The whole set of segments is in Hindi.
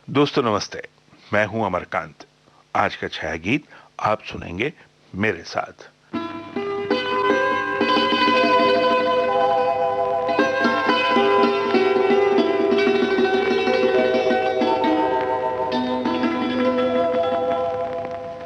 दोस्तों नमस्ते, मैं हूं अमरकांत। आज का छाया गीत आप सुनेंगे मेरे साथ।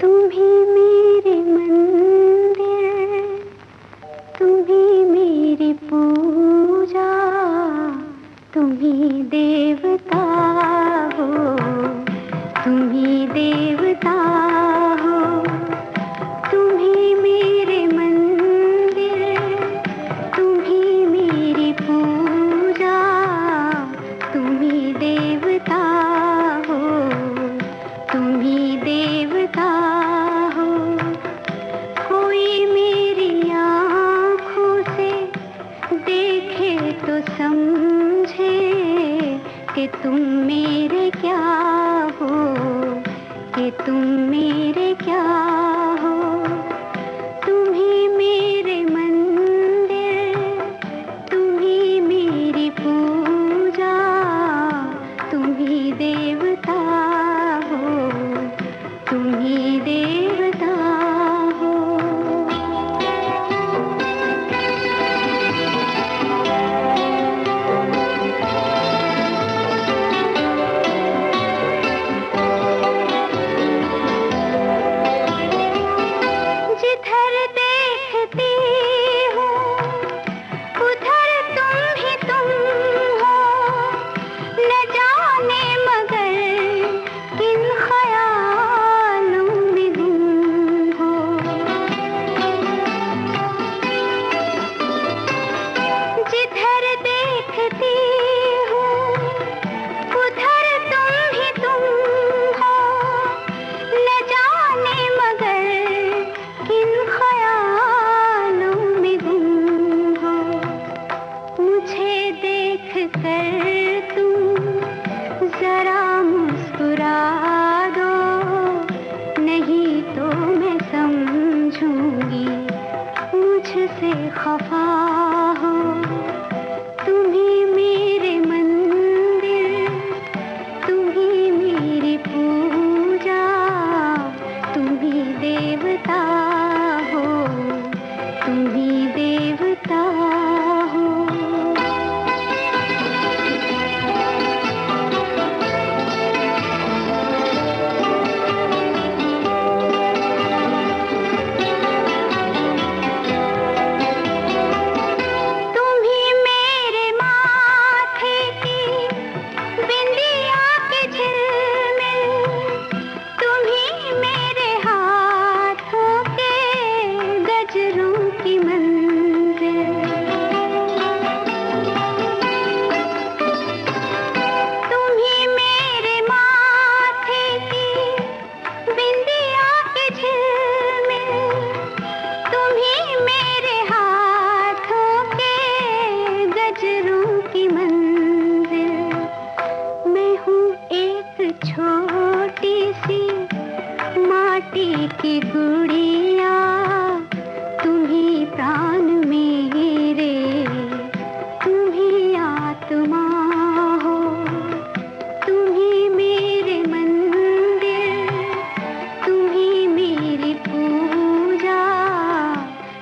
तुम ही मेरे मंदिर, तुम ही मेरी पूजा, तुम ही देवता हो, तुम ही देवता हो। तुम ही मेरे मंदिर, तुम ही मेरी पूजा, तुम ही देवता हो, तुम ही देवता हो। कोई मेरी आँखों से देखे तो समझे कि तुम मेरे क्या हो, कि तुम मेरे क्या हो। तुम ही मेरे मंदिर, तुम ही मेरी पूजा, तुम ही देवता हो, तुम ही देवता हो। जिधर देखती हूँ उधर तुम ही तुम हो, न जाने मगर किन ख्यालों में गुम हो। जिधर देखती हूँ उधर तुम ही तुम हो, न जाने मगर किन ख्यालों में गुम हो। मुझे देख कर तुम जरा मुस्कुरा दो, नहीं तो मैं समझूंगी मुझसे खफा हो। तुम ही मेरे मंदिर, तुम ही मेरी पूजा, तुम ही देवता हो, तुम ही देवता हो। तुम ही मेरे माथे की बिंदिया के झिलमिल, तुम ही मेरे हाथों के गजरों की मंजिल। तुम ही मेरे माथे की बिंदिया के झिलमिल, तुम ही मेरे हाथों के गजरों की मंजिल। मैं हूँ एक छोटी सी माटी की गुड़िया, तुम ही प्राण मेरे, तुम ही आत्मा हो। तुम ही मेरे मंदिर, तुम ही मेरी पूजा,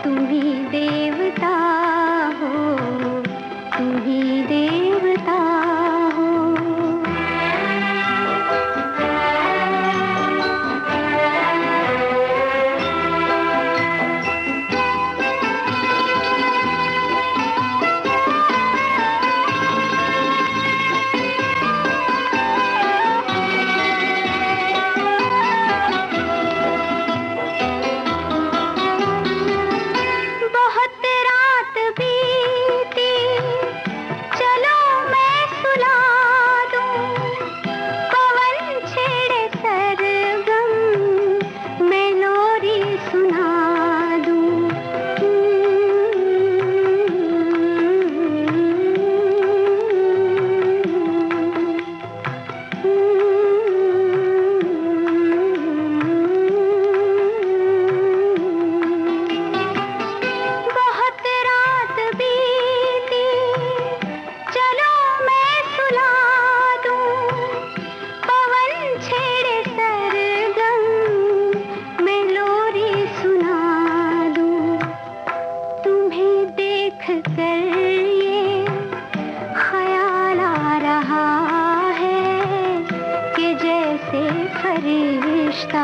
तुम ही देवता हो, तुम ही देवता हो। फरिश्ता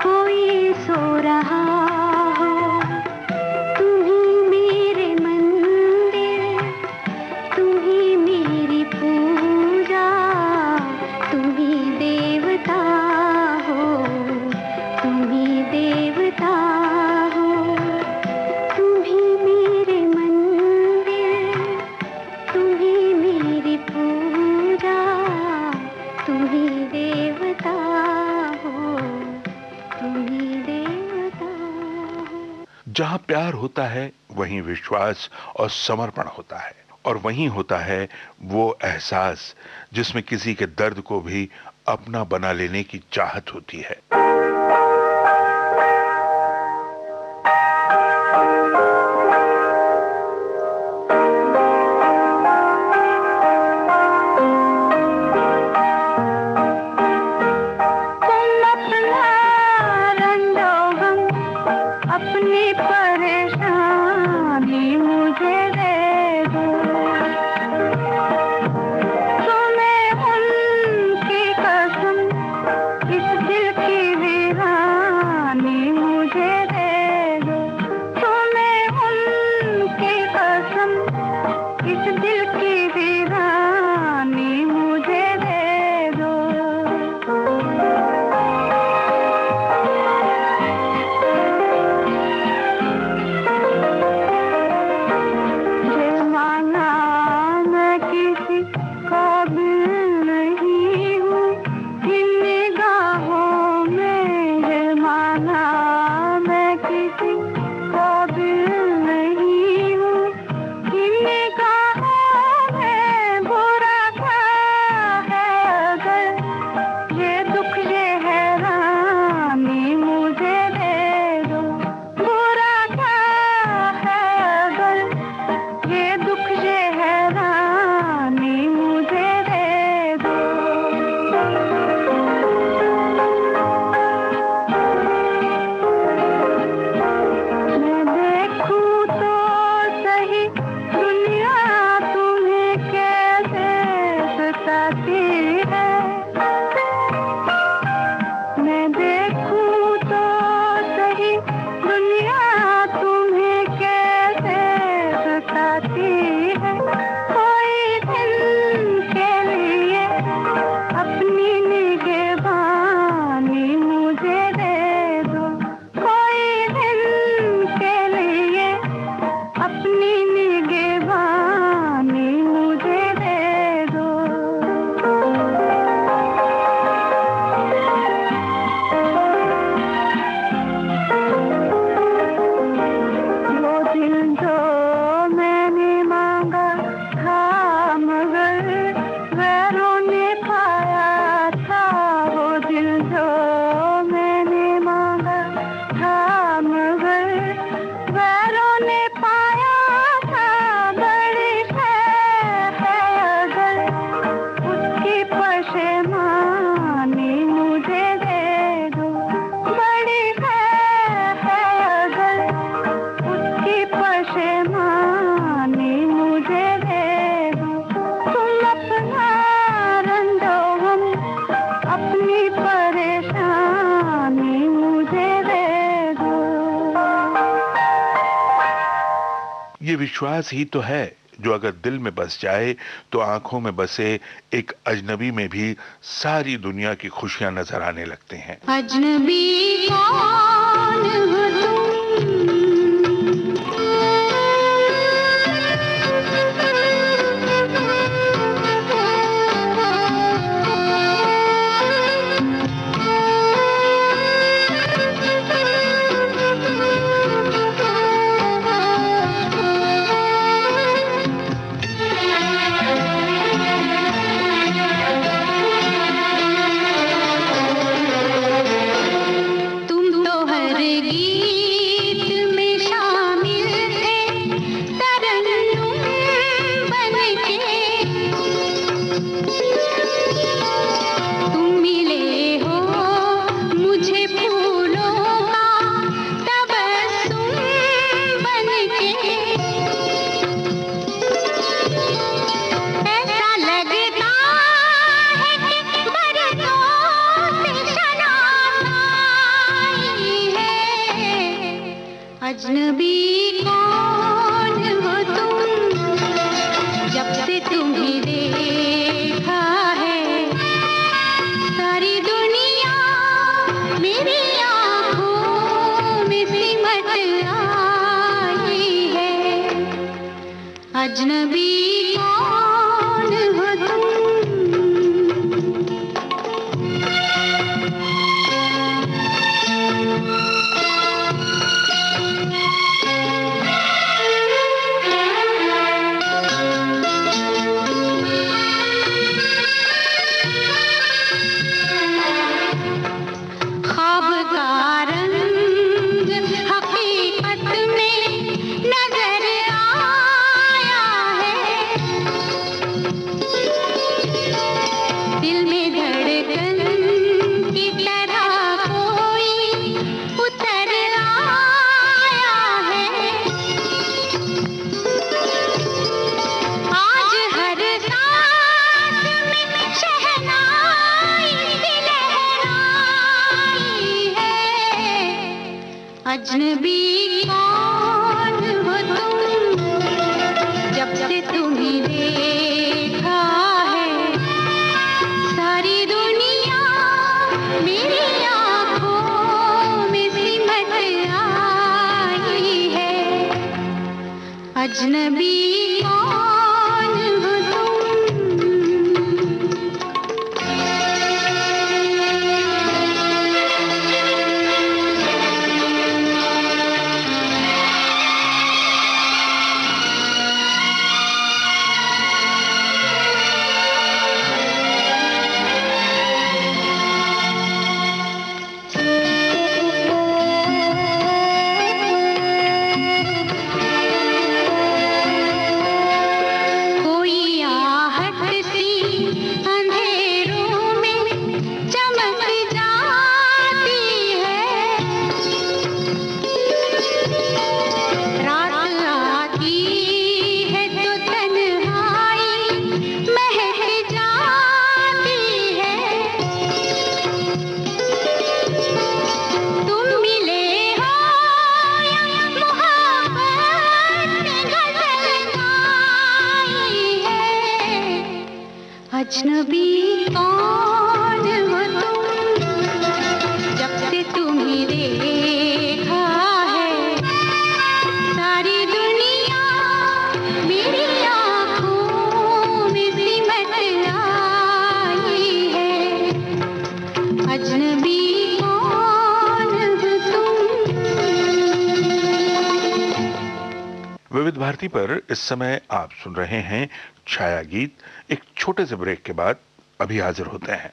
कोई सो रहा हो। तुम ही मेरे मंदिर, तुम ही मेरी पूजा, तुम ही देवता हो, तुम ही देवता हो। तुम ही मेरे मंदिर, तुम ही मेरी पूजा, तुम ही देवता हो, तुम ही देवता हो। जहां प्यार होता है वहीं विश्वास और समर्पण होता है, और वहीं होता है वो एहसास जिसमें किसी के दर्द को भी अपना बना लेने की चाहत होती है। तुम अपना रंजो गम, अपनी परेशानी मुझे दे दो। तुम्हें उनकी कसम, इस दिल की वीरानी मुझे दे दो। तुम्हें उनकी कसम, इस दिल की वीरानी मुझे दे दो। ये माना मैं किसी काबिल नहीं हूँ इन निगाहों में। ये माना मैं किसी काबिल नहीं हूँ इन निगाहों में। बुरा क्या है अगर ये दुख ये हैरानी मुझे दे दो। बुरा क्या है अगर ये दुख ये हैरानी मुझे दे दो। मैं देखूं तो सही दुनिया तुम्हें कैसे सताती है। मैं देखूं तो सही दुनिया तुम्हें कैसे सताती है। कोई दिन के लिए अपनी निगहबानी मुझे दे दो। कोई दिन के लिए अपनी निगहबानी मुझे दे दो। वो दिल जो मैंने मांगा था मगर गैरों ने पाया था। वो दिल जो मैंने मांगा था मगर गैरों ने पाया था। बड़ी है अगर उसकी पशेमानी मुझे दे दो। बड़ी है अगर उसकी पशेमानी मुझे दे दो। तुम अपना रंजो गम, अपनी परेशानी मुझे दे दो। ये विश्वास ही तो है जो अगर दिल में बस जाए तो आंखों में बसे एक अजनबी में भी सारी दुनिया की खुशियां नजर आने लगते हैं। अजनबी कौन हो तुम तो हरगिज़ अजनबी कौन हो तुम, जब से तुम्हें देखा है सारी दुनिया मेरी आँखों में सिमट आई है। अजनबी कौन हो तुम। अजनबी कौन हो तुम, जब से तुम्हें देखा है सारी दुनिया मेरी आँखों में सिमट आई है। अजनबी कौन हो तुम। अजनबी कौन हो तुम, जब से तुम्हें देखा है सारी दुनिया मेरी आँखों में सिमट आई है। अजनबी कौन हो तुम। विविध भारती पर इस समय आप सुन रहे हैं छाया गीत। एक छोटे से ब्रेक के बाद अभी हाजिर होते हैं।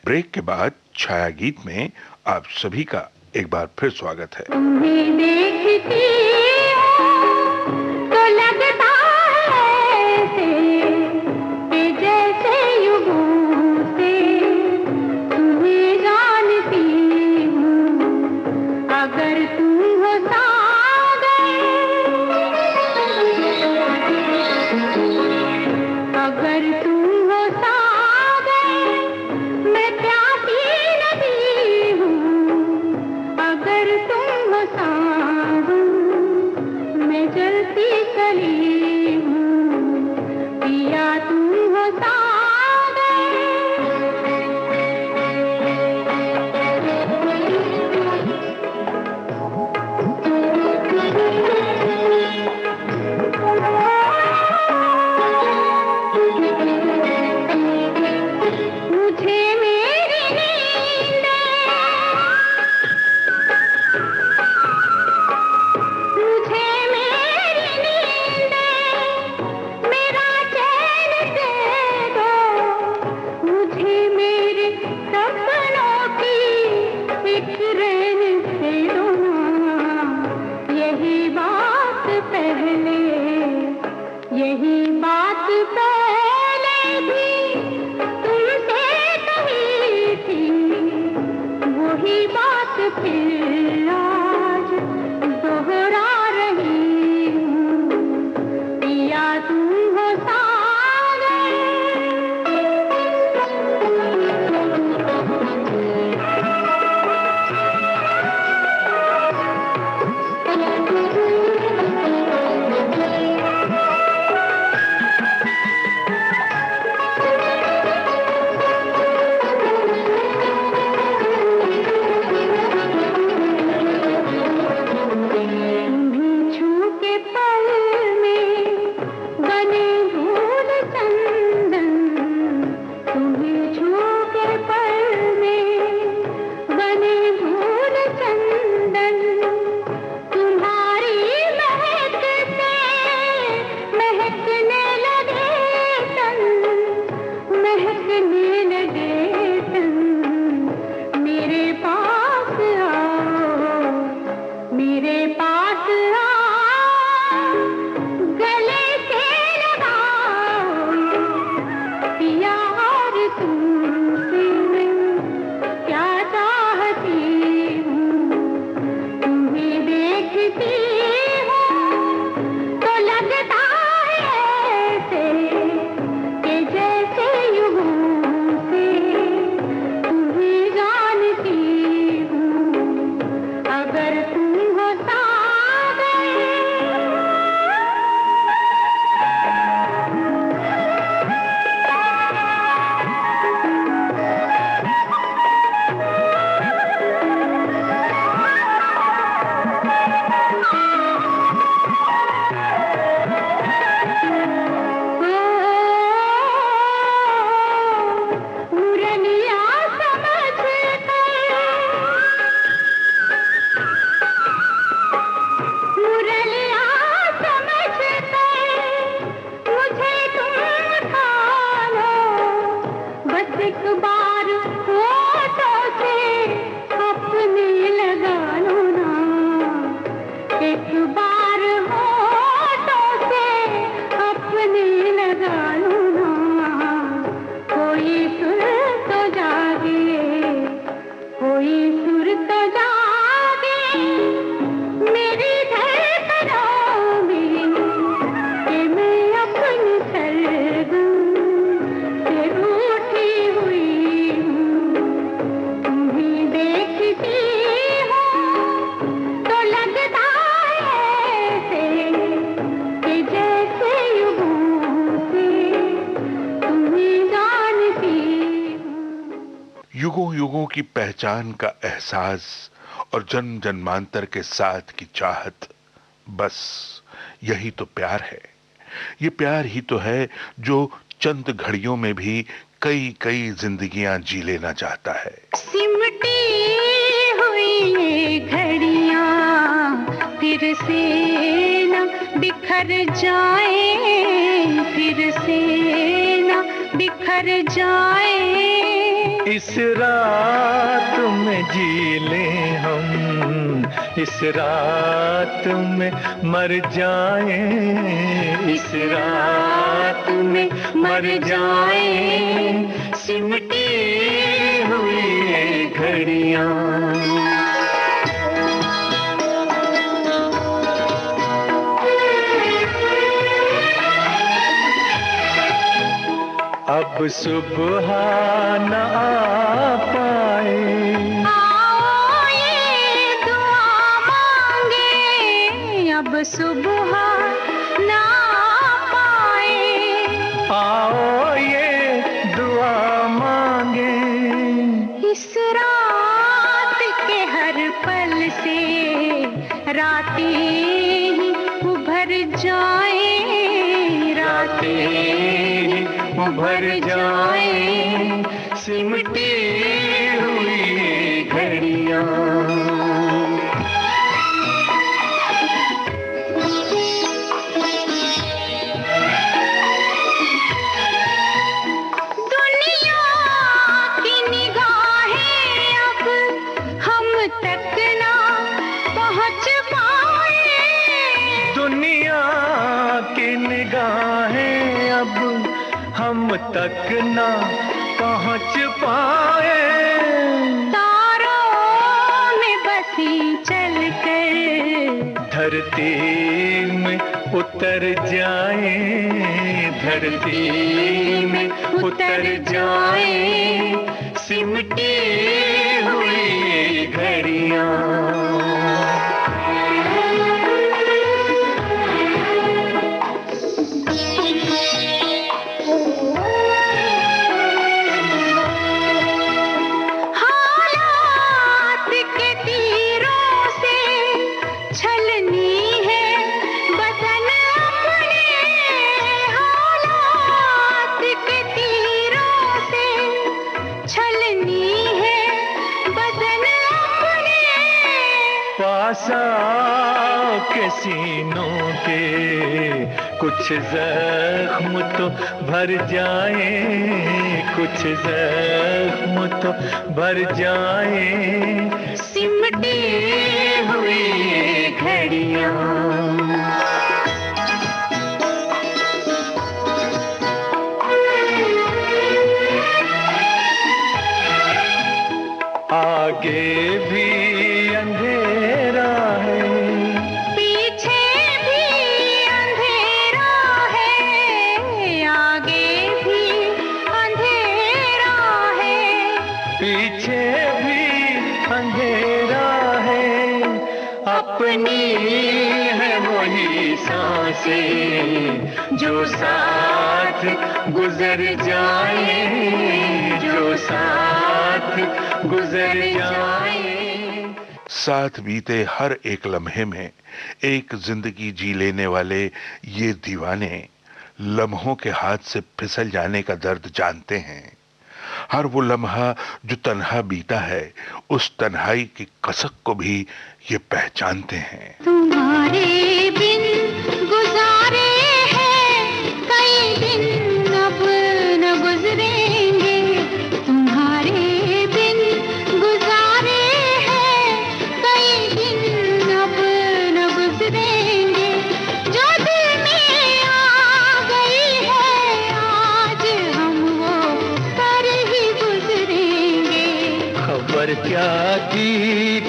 ब्रेक के बाद छाया गीत में आप सभी का एक बार फिर स्वागत है। तुम्हें देखती तो लगता है कि जैसे युगों से तुम्हें जानती हूँ। अगर तुम हो सागर सपनों की एक रैन से रोना, यही बात पहले, यही बात पहले भी तुमसे कही थी, वही बात फिर आज दोहरा रही हूँ, पिया तुम हो युगों युगों की पहचान का एहसास और जन्म जन्मांतर के साथ की चाहत, बस यही तो प्यार है। ये प्यार ही तो है जो चंद घड़ियों में भी कई कई जिंदगियां जी लेना चाहता है। सिमटी हुई ये घड़ियां फिर से न बिखर जाए, फिर से न बिखर जाए। इस रात में जी लें हम, इस रात में मर जाएं, इस रात में मर जाएं। सिमटी हुई ये घड़ियां। अब सुबह न आ पाए, आओ ये दुआ मांगे, अब सुबह ना पाए। आओ ये दुआ मांगे, इस रात के हर पल से रातें ही उभर जाए, रातें उभर जाए। सिमटी हुई घड़ियां। दुनिया की निगाह तक ना पहुंच पाए, तारों में बसी चलकर धरती में उतर जाए, धरती में उतर जाए, सिमटी हुई घड़ियां। पासा के सीनों के कुछ जख्म तो भर जाए, कुछ जख्म तो भर जाए, सिमटी हुई घड़ियां। आगे भी अंधेरा है, पीछे भी अंधेरा है, आगे भी अंधेरा है, पीछे भी अंधेरा है, अपनी है वही सांसें जो साथ गुजर जाए, जो साथ गुजर जाए। साथ बीते हर एक लम्हे में एक जिंदगी जी लेने वाले ये दीवाने लम्हों के हाथ से फिसल जाने का दर्द जानते हैं। हर वो लम्हा जो तन्हा बीता है, उस तन्हाई की कसक को भी ये पहचानते हैं। तुम्हारे बिन गुजारे हैं कई दिन अब न गुजरेंगे, तुम्हारे बिन गुजारे हैं कई दिन अब न गुजरेंगे, जो दिल में आ गई है आज हम वो कर ही गुजरेंगे। खबर क्या थी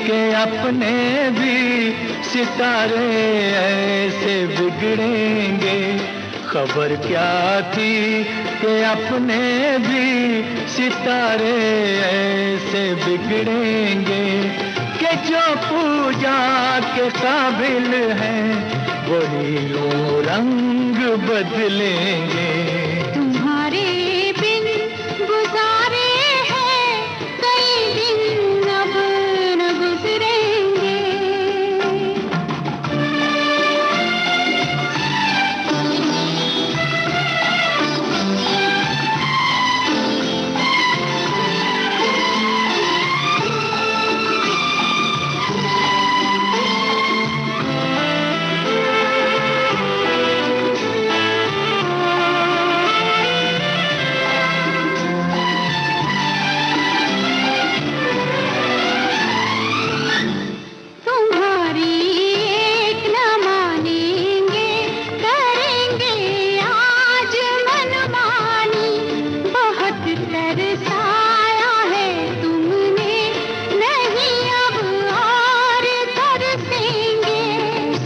कि अपने भी सितारे ऐसे बिगड़ेंगे, खबर क्या थी कि अपने भी सितारे ऐसे बिगड़ेंगे, कि जो पूजा के काबिल हैं वही यूं रंग बदलेंगे। तुम्हारे बिन गुजारे हैं कई दिन अब न गुजरेंगे।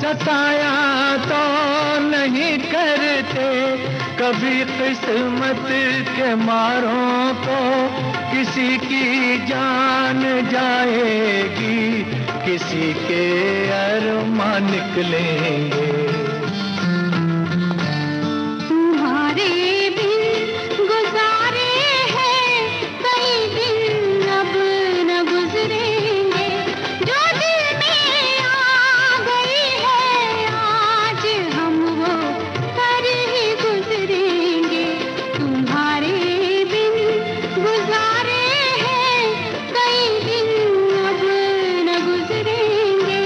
सताया तो नहीं करते कभी किस्मत के मारों को, किसी की जान जाएगी किसी के अरमां निकलेंगे। तुम्हारे बिन गुजारे हैं कई दिन अब न गुजरेंगे, जो दिल में आ गई है आज हम वो कर ही गुजरेंगे। तुम्हारे बिन गुजारे हैं कई दिन अब न गुजरेंगे।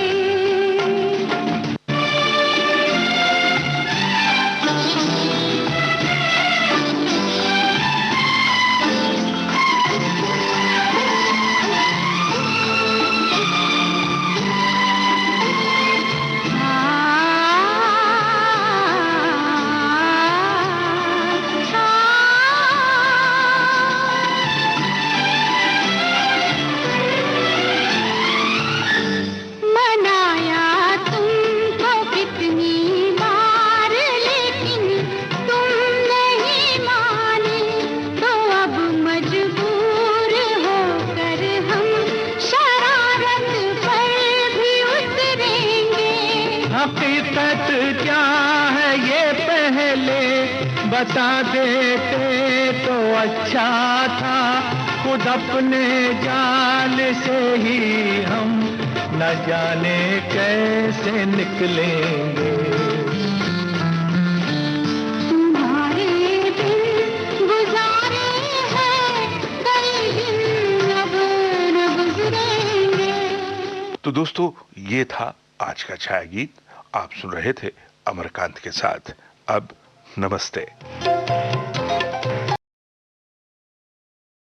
बता देते तो अच्छा था, खुद अपने जाल से ही हम न जाने कैसे निकलेंगे। तुम्हारे बिन गुजारे हैं कई दिन अब न गुजरेंगे। तो दोस्तों, ये था आज का छाया गीत। आप सुन रहे थे अमरकांत के साथ। अब नमस्ते।